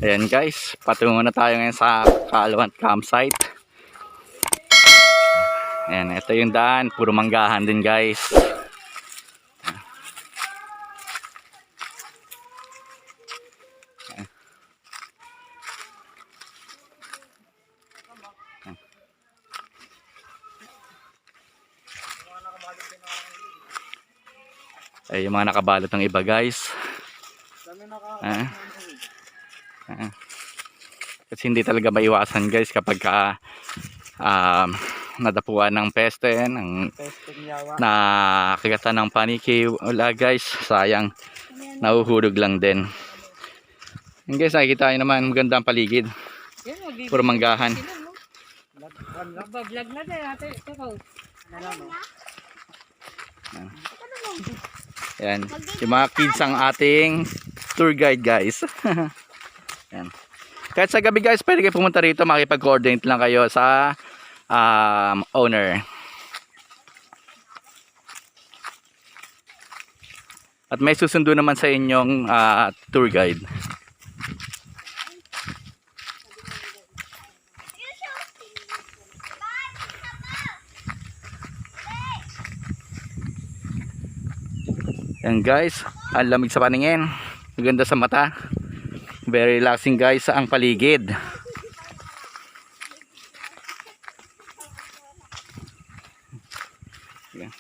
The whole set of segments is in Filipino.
Ayan guys, patungo na tayo ngayon sa Kaalawan campsite. Ayan, ito yung daan, puro manggahan din guys. Ay, yung mga nakabalot ng iba guys. Kasi hindi talaga maiwasan guys kapag nadapuan ng peste, ng nakagatan ng paniki. Wala guys, sayang, nahuhulog lang din. Yan guys, nakikita nyo naman, maganda ang paligid, puro manggahan. Vlog na din ate. Yan, yung mga kids ang ating tour guide guys. Yan. Kahit sa gabi guys, pwede kayo pumunta rito, makipag-coordinate lang kayo sa owner. At may susundo naman sa inyong tour guide. Yan guys, ang lamig sa paningin, maganda sa mata, very relaxing guys ang paligid. Yan.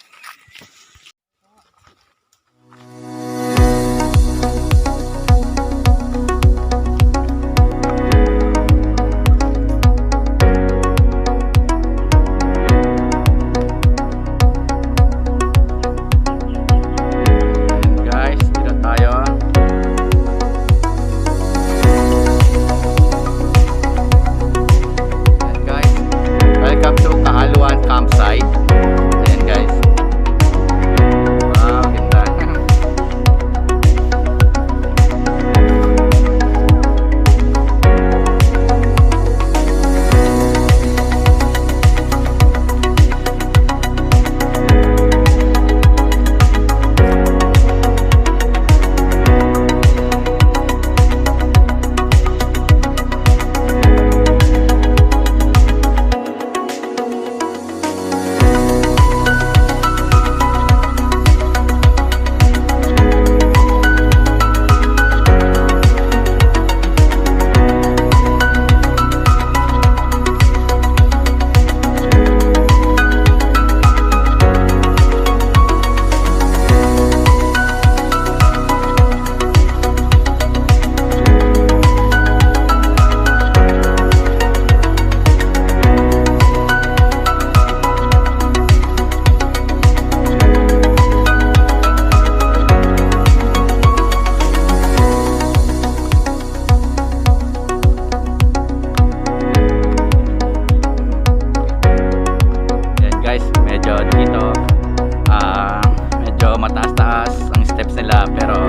Medyo mataas-taas ang steps nila, pero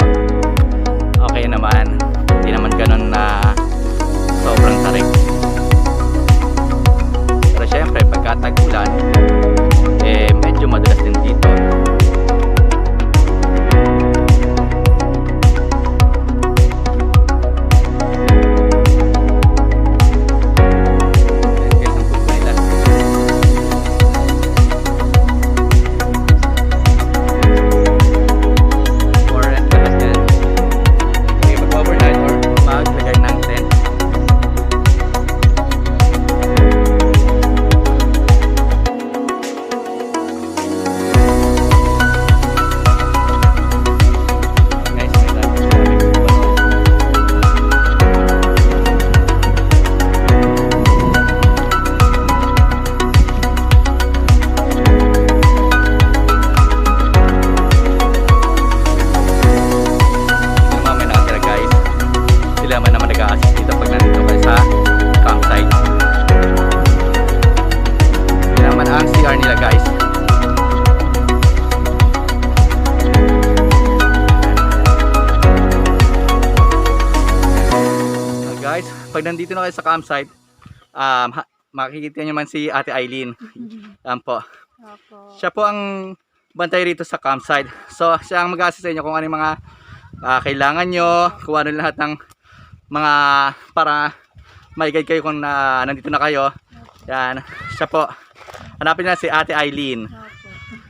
okay naman, hindi naman ganun na sobrang tarik. Pero syempre pagka tag-ulan, medyo madulas din dito. Pag nandito na kayo sa campsite, makikita nyo man si Ate Eileen. Yan po. Siya po ang bantay rito sa campsite. So, siya ang mag-assist sa inyo kung ano yung mga kailangan nyo, kung ano lahat ng mga para may guide kayo kung nandito na kayo. Yan, siya po. Hanapin na si Ate Eileen.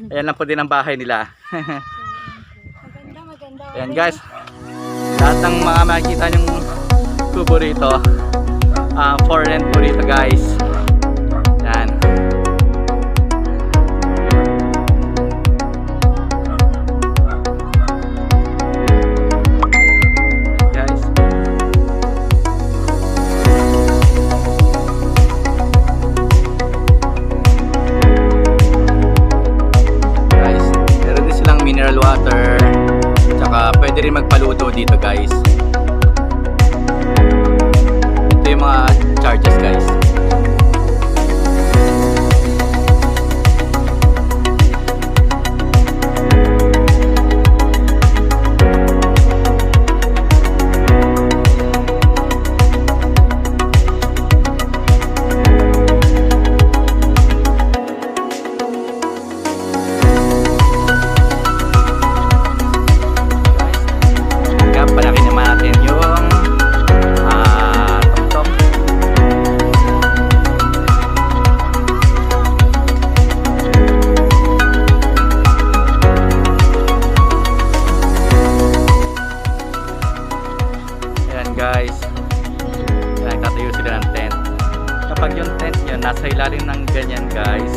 Ayan lang po din ang bahay nila. Maganda. Ayan guys, lahat ng mga makikita nyong kubo rito, for rent po rito guys. Yan. Guys. Guys, meron din silang mineral water. Tsaka pwede rin magpaluto dito guys. Ito yung mga charges guys. Palaki naman natin yung tok-tok. Ayan guys, ayan, tatayo sila ng tent. Kapag yung tent nyo nasa ilalim ng ganyan guys,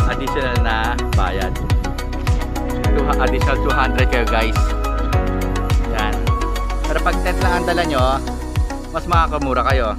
additional na bayad, additional 200 kayo guys. Yan. Pero pag tent lang ang dala nyo, mas makakamura kayo.